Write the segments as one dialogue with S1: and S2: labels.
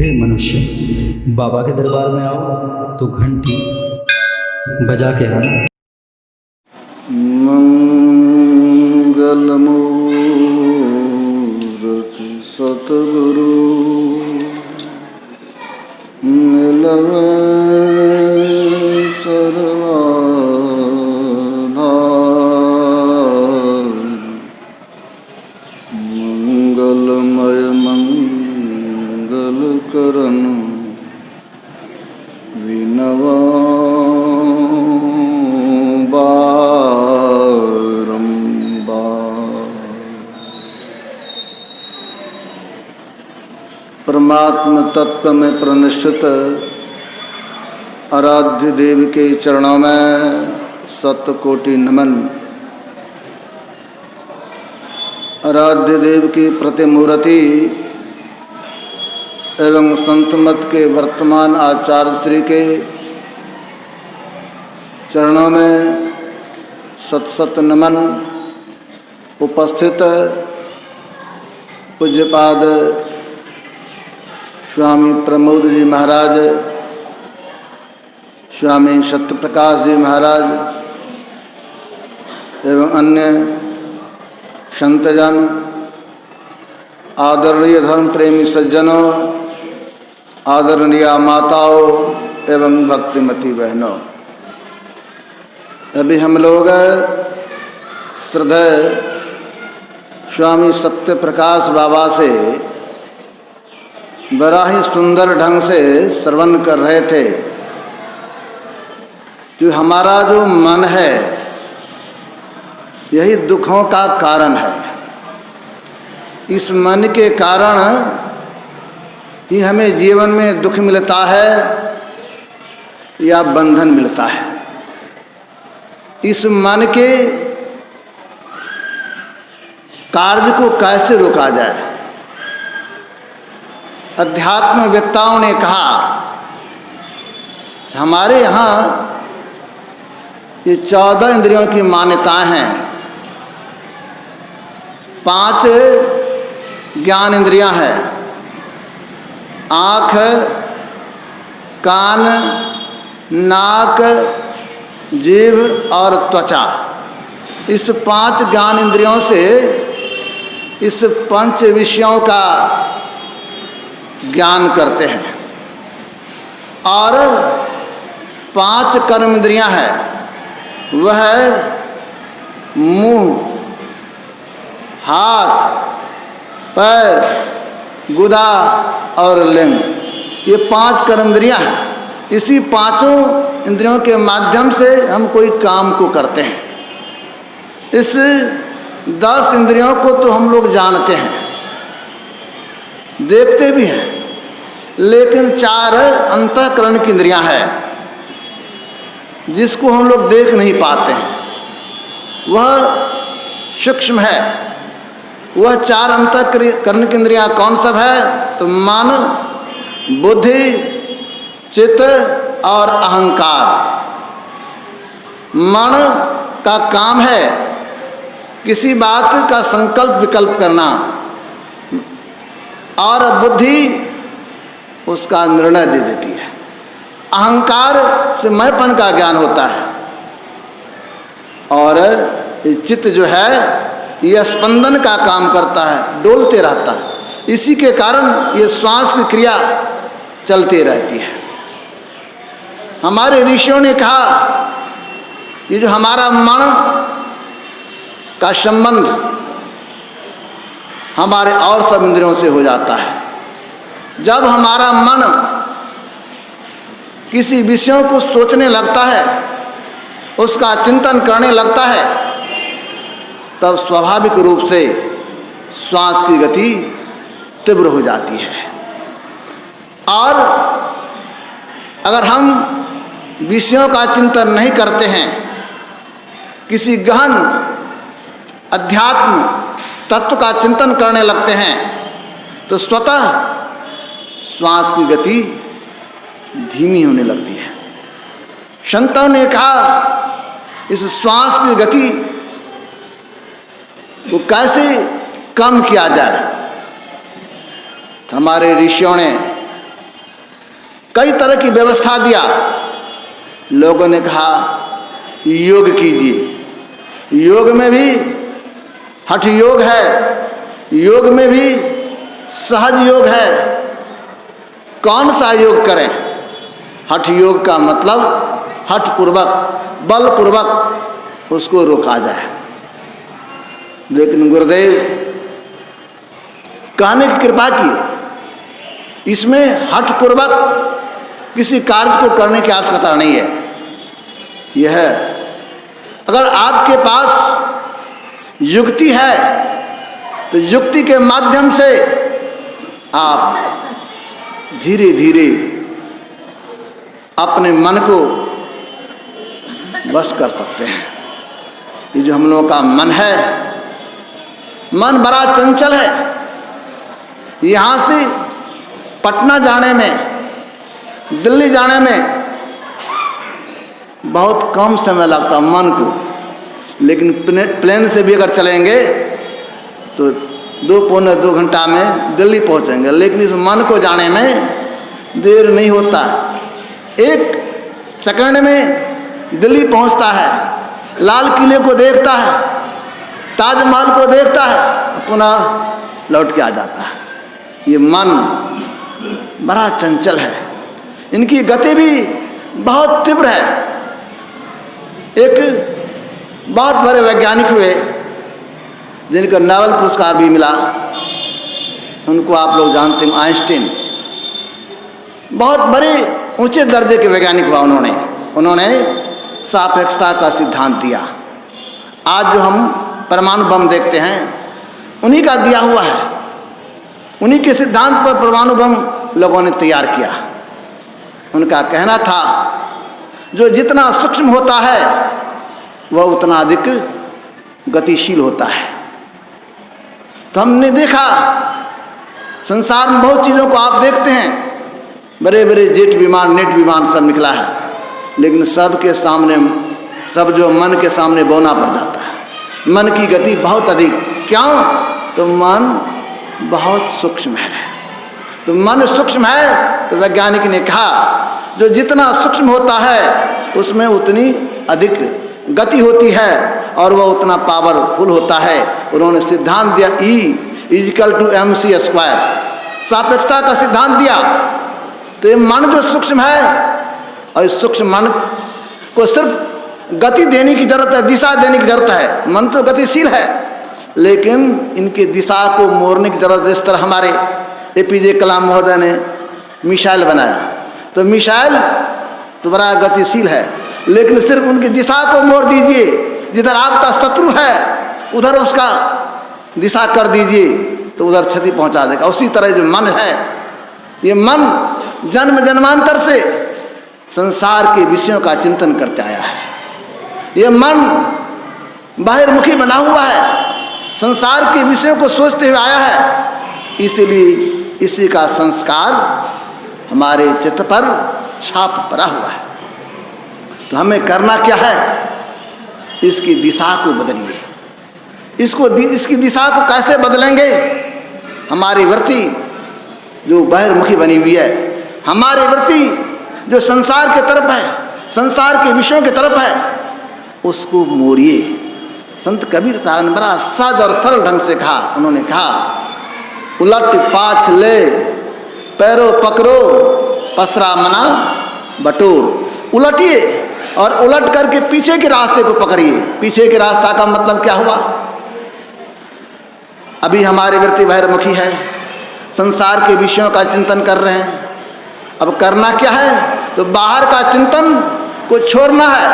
S1: हे मनुष्य, बाबा के दरबार में आओ तो घंटी बजा के आना।
S2: मंगलमूर्ति सतगुरु मिलवे सर्वाधार। मंगलमय मंगल करण विनवा परमात्म तत्व में प्रनिष्ठित आराध्य देव के चरणों में शतकोटि नमन। आराध्य देव की प्रतिमूर्ति एवं संत मत के वर्तमान आचार्य श्री के चरणों में शत शत नमन। उपस्थित पूज्यपाद स्वामी प्रमोद जी महाराज, स्वामी सत्यप्रकाश जी महाराज एवं अन्य संतजन, आदरणीय धर्म प्रेमी सज्जनों, आदरणीय माताओं एवं भक्तिमती बहनों, अभी हम लोग श्रद्धेय स्वामी सत्यप्रकाश बाबा से बड़ा ही सुंदर ढंग से श्रवण कर रहे थे कि हमारा जो मन है यही दुखों का कारण है। इस मन के कारण ही हमें जीवन में दुख मिलता है या बंधन मिलता है। इस मन के कार्य को कैसे रोका जाए? अध्यात्मवेत्ताओं ने कहा हमारे यहाँ ये 14 इंद्रियों की मान्यताएं हैं। 5 ज्ञान इंद्रियां हैं, आँख, कान, नाक, जीभ और त्वचा। इस 5 ज्ञान इंद्रियों से इस 5 विषयों का ज्ञान करते हैं। और 5 कर्म इंद्रियां हैं, वह मुंह, हाथ, पैर, गुदा और लिंग। ये 5 कर्म इंद्रियां हैं। इसी 5 इंद्रियों के माध्यम से हम कोई काम को करते हैं। इस 10 इंद्रियों को तो हम लोग जानते हैं, देखते भी हैं, लेकिन 4 अंतःकरण की इंद्रियां हैं जिसको हम लोग देख नहीं पाते हैं। वह सूक्ष्म है। वह 4 अंतःकरण की इंद्रियां कौन सब है? तो मन, बुद्धि, चित्त और अहंकार। मन का काम है किसी बात का संकल्प विकल्प करना, और बुद्धि उसका निर्णय दे देती है। अहंकार से मैंपन का ज्ञान होता है। और चित्त जो है यह स्पंदन का काम करता है, डोलते रहता है। इसी के कारण ये श्वास की क्रिया चलती रहती है। हमारे ऋषियों ने कहा ये जो हमारा मन का संबंध हमारे और सब इंद्रियों से हो जाता है। जब हमारा मन किसी विषयों को सोचने लगता है, उसका चिंतन करने लगता है, तब स्वाभाविक रूप से श्वास की गति तीव्र हो जाती है। और अगर हम विषयों का चिंतन नहीं करते हैं, किसी गहन अध्यात्म तत्व का चिंतन करने लगते हैं, तो स्वतः श्वास की गति धीमी होने लगती है। संतों ने कहा इस श्वास की गति को कैसे कम किया जाए। हमारे ऋषियों ने कई तरह की व्यवस्था दिया। लोगों ने कहा योग कीजिए, योग में भी हठ योग है, योग में भी सहज योग है। कौन सा योग करें? हठ योग का मतलब हठ पूर्वक, बल पूर्वक उसको रोका जाए। लेकिन गुरुदेव कहने की कृपा की, इसमें हठ पूर्वक किसी कार्य को करने की आवश्यकता नहीं है। यह अगर आपके पास युक्ति है तो युक्ति के माध्यम से आप धीरे धीरे अपने मन को वश कर सकते हैं। ये जो हम लोगों का मन है, मन बड़ा चंचल है। यहाँ से पटना जाने में, दिल्ली जाने में बहुत कम समय लगता मन को, लेकिन प्लेन से भी अगर चलेंगे तो 2 घंटा में दिल्ली पहुँचेंगे। लेकिन इस मन को जाने में देर नहीं होता, 1 सेकंड में दिल्ली पहुँचता है, लाल किले को देखता है, ताजमहल को देखता है, पुनः लौट के आ जाता है। ये मन बड़ा चंचल है, इनकी गति भी बहुत तीव्र है। एक बहुत बड़े वैज्ञानिक हुए जिनका नोबेल पुरस्कार भी मिला, उनको आप लोग जानते हैं, आइंस्टीन। बहुत बड़े ऊंचे दर्जे के वैज्ञानिक हुआ उन्होंने सापेक्षता का सिद्धांत दिया। आज जो हम परमाणु बम देखते हैं उन्हीं का दिया हुआ है, उन्हीं के सिद्धांत पर परमाणु बम लोगों ने तैयार किया। उनका कहना था जो जितना सूक्ष्म होता है वह उतना अधिक गतिशील होता है। तो हमने देखा संसार में बहुत चीज़ों को आप देखते हैं, बड़े बड़े जेट विमान, नेट विमान सब निकला है, लेकिन सबके सामने, सब जो मन के सामने बौना पड़ जाता है। मन की गति बहुत अधिक, क्यों? तो मन बहुत सूक्ष्म है। तो मन सूक्ष्म है तो वैज्ञानिक ने कहा जो जितना सूक्ष्म होता है उसमें उतनी अधिक गति होती है और वह उतना पावरफुल होता है। उन्होंने सिद्धांत दिया E=mc², सापेक्षता का सिद्धांत दिया। तो ये मन जो सूक्ष्म है, और इस सूक्ष्म मन को सिर्फ गति देने की जरूरत है, दिशा देने की जरूरत है। मन तो गतिशील है, लेकिन इनकी दिशा को मोड़ने की जरूरत है। इस तरह हमारे APJ कलाम महोदय ने मिसाइल बनाया, तो मिसाइल तो बड़ा गतिशील है, लेकिन सिर्फ उनकी दिशा को मोड़ दीजिए। जिधर आपका शत्रु है उधर उसका दिशा कर दीजिए तो उधर क्षति पहुंचा देगा। उसी तरह जो मन है, ये मन जन्म जन्मांतर से संसार के विषयों का चिंतन करते आया है। ये मन बाहिर्मुखी बना हुआ है, संसार के विषयों को सोचते हुए आया है। इसलिए इसी का संस्कार हमारे चित्त पर छाप पड़ा हुआ है। तो हमें करना क्या है? इसकी दिशा को बदलिए। इसकी दिशा को कैसे बदलेंगे? हमारी वृत्ति जो बहिर्मुखी बनी हुई है, हमारी वृत्ति जो संसार के तरफ है, संसार के विषयों की तरफ है, उसको मोड़िए। संत कबीर साहब ने बड़ा सहज और सरल ढंग से कहा। उन्होंने कहा उलट पाछ ले पैरों पकड़ो पसरा मना बटोर। उलटिए और उलट करके पीछे के रास्ते को पकड़िए। पीछे के रास्ता का मतलब क्या हुआ? अभी हमारी वृत्ति बहिर्मुखी है, संसार के विषयों का चिंतन कर रहे हैं। अब करना क्या है? तो बाहर का चिंतन को छोड़ना है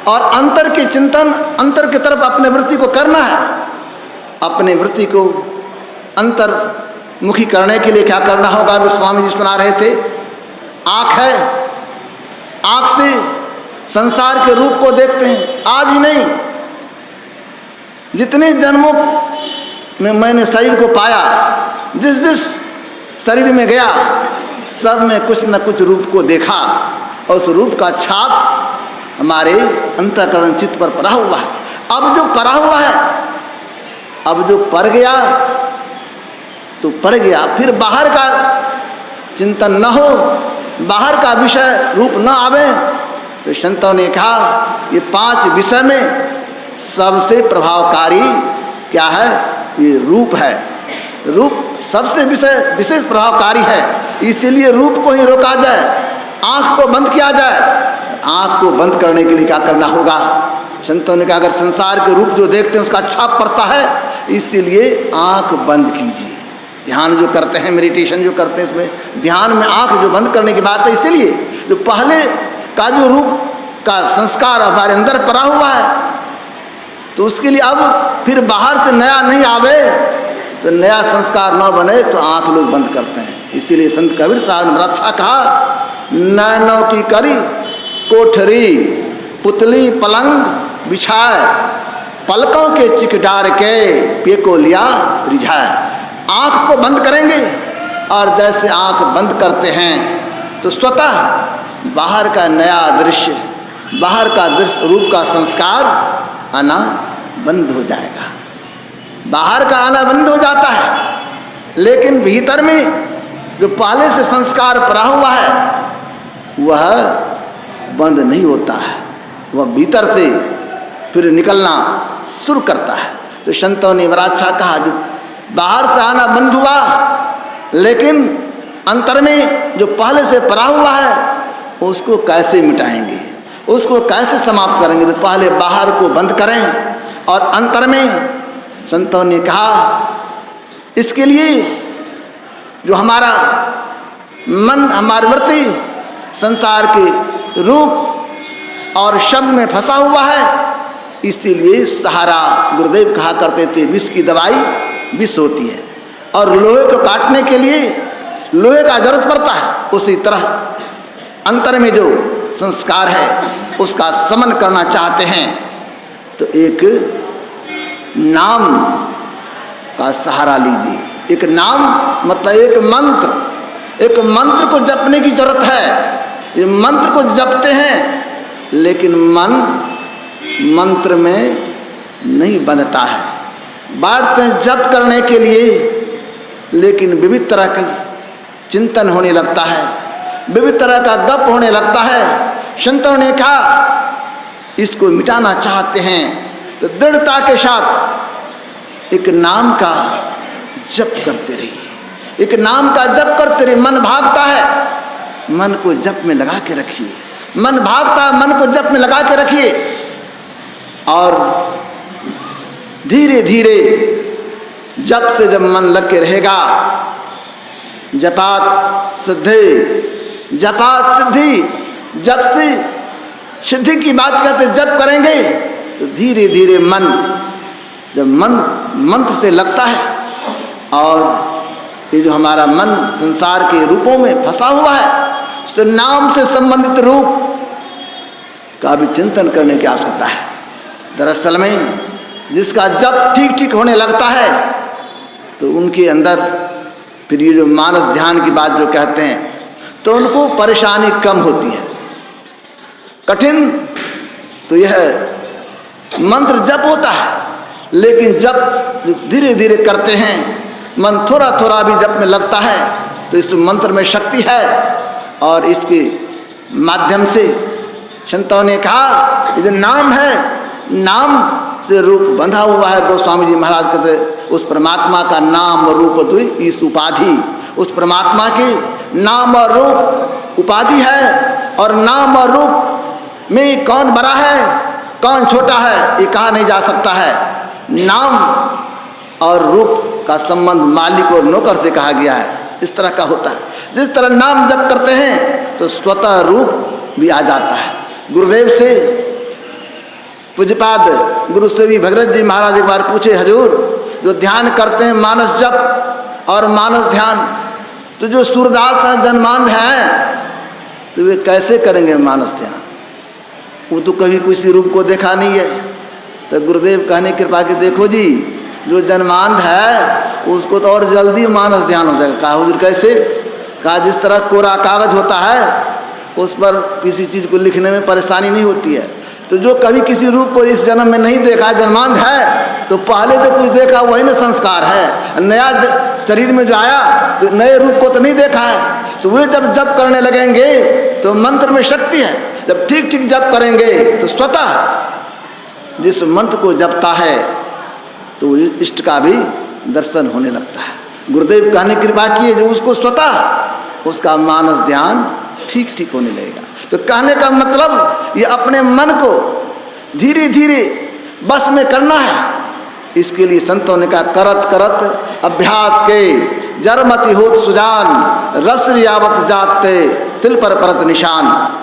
S2: और अंतर के चिंतन, अंतर की तरफ अपने वृत्ति को करना है। अपने वृत्ति को अंतर्मुखी करने के लिए क्या करना होगा? अभी स्वामी जी सुना रहे थे, आँख है, आँख से संसार के रूप को देखते हैं। आज ही नहीं, जितने जन्मों में मैंने शरीर को पाया, जिस जिस शरीर में गया, सब में कुछ न कुछ रूप को देखा और उस रूप का छाप हमारे अंतःकरण चित्त पर पड़ा हुआ है। अब जो पड़ा हुआ है, अब जो पड़ गया तो पड़ गया, फिर बाहर का चिंतन न हो बाहर का विषय रूप न आवे। तो संतों ने कहा ये 5 विषय में सबसे प्रभावकारी क्या है? ये रूप है। रूप सबसे विशेष प्रभावकारी है, इसीलिए रूप को ही रोका जाए, आँख को बंद किया जाए। आँख को बंद करने के लिए क्या करना होगा? संतों ने कहा अगर संसार के रूप जो देखते हैं उसका छाप पड़ता है, इसीलिए आँख बंद कीजिए। ध्यान जो करते हैं, मेडिटेशन जो करते हैं, इसमें ध्यान में आँख जो बंद करने की बात है। इसीलिए जो पहले का जो रूप का संस्कार हमारे अंदर पड़ा हुआ है, तो उसके लिए अब फिर बाहर से नया नहीं आवे, तो नया संस्कार न बने तो आँख लोग बंद करते हैं। इसीलिए संत कबीर साहब ने अच्छा कहा, नैनों की करी कोठरी पुतली पलंग बिछाए, पलकों के चिक डार के पे को लिया रिझाए। आँख को बंद करेंगे और जैसे आँख बंद करते हैं तो स्वतः बाहर का नया दृश्य, बाहर का दृश्य रूप का संस्कार आना बंद हो जाएगा। बाहर का आना बंद हो जाता है, लेकिन भीतर में जो पहले से संस्कार पड़ा हुआ है वह बंद नहीं होता है, वह भीतर से फिर निकलना शुरू करता है। तो संतों ने बड़ा अच्छा कहा, जो बाहर से आना बंद हुआ, लेकिन अंतर में जो पहले से पड़ा हुआ है उसको कैसे मिटाएंगे, उसको कैसे समाप्त करेंगे? तो पहले बाहर को बंद करें और अंतर में संतों ने कहा इसके लिए जो हमारा मन, हमारी वृत्ति संसार के रूप और शब्द में फंसा हुआ है, इसीलिए सहारा गुरुदेव कहा करते थे विष की दवाई विष होती है, और लोहे को काटने के लिए लोहे का जरूरत पड़ता है। उसी तरह अंतर में जो संस्कार है उसका समन करना चाहते हैं तो एक नाम का सहारा लीजिए। एक नाम मतलब एक मंत्र को जपने की जरूरत है। ये मंत्र को जपते हैं, लेकिन मन मंत्र में नहीं बंधता है। बांटते हैं जप करने के लिए, लेकिन विविध तरह का चिंतन होने लगता है, विविध तरह का गप होने लगता है। संतों ने कहा इसको मिटाना चाहते हैं तो दृढ़ता के साथ एक नाम का जप करते रहिए, एक नाम का जप करते रहिए। मन भागता है, मन को जप में लगा के रखिए। मन भागता है, मन को जप में लगा के रखिए, और धीरे धीरे जप से जब मन लग के रहेगा, जपात सिद्धि, जपात सिद्धि, जप से सिद्धि की बात करते जप करेंगे तो धीरे धीरे मन, जब मन मंत्र से लगता है, और ये जो हमारा मन संसार के रूपों में फंसा हुआ है, तो नाम से संबंधित रूप का भी चिंतन करने की आवश्यकता है। दरअसल में जिसका जप ठीक ठीक होने लगता है तो उनके अंदर फिर ये जो मानस ध्यान की बात जो कहते हैं, तो उनको परेशानी कम होती है। कठिन तो यह मंत्र जप होता है, लेकिन जप धीरे धीरे करते हैं, मन थोड़ा थोड़ा भी जप में लगता है, तो इस मंत्र में शक्ति है। और इसके माध्यम से संतों ने कहा ये जो नाम है, नाम से रूप बंधा हुआ है। गोस्वामी जी महाराज कहते उस परमात्मा का नाम और रूप दुई इस उपाधि, उस परमात्मा की नाम और रूप उपाधि है, और नाम और रूप में कौन बड़ा है कौन छोटा है ये कहा नहीं जा सकता है। नाम और रूप का संबंध मालिक और नौकर से कहा गया है, इस तरह का होता है। जिस तरह नाम जप करते हैं तो स्वतः रूप भी आ जाता है। गुरुदेव से पूज्यपाद गुरु सेवी भगरत जी महाराज एक बार पूछे, हजूर जो ध्यान करते हैं मानस जप और मानस ध्यान, तो जो सूरदास हैं जन्मांध हैं, तो वे कैसे करेंगे मानस ध्यान? वो तो कभी किसी रूप को देखा नहीं है। तो गुरुदेव कहने कृपा के देखो जी, जो जन्मांध है उसको तो और जल्दी मानस ध्यान हो जाएगा। कहा हुजूर कैसे? कहा जिस तरह कोरा कागज होता है उस पर किसी चीज़ को लिखने में परेशानी नहीं होती है, तो जो कभी किसी रूप को इस जन्म में नहीं देखा, जन्मांध है, तो पहले जो कुछ देखा वही ना संस्कार है। नया शरीर में जो आया तो नए रूप को तो नहीं देखा है, तो वे जब जप करने लगेंगे तो मंत्र में शक्ति है। जब ठीक ठीक जप करेंगे तो स्वतः जिस मंत्र को जपता है तो इष्ट का भी दर्शन होने लगता है। गुरुदेव कहने की कृपा की जो उसको स्वतः उसका मानस ध्यान ठीक ठीक होने लगेगा। तो कहने का मतलब ये अपने मन को धीरे धीरे बस में करना है। इसके लिए संतों ने कहा करत करत अभ्यास के जरमति होत सुजान रस यावत जाते तिल पर परत निशान।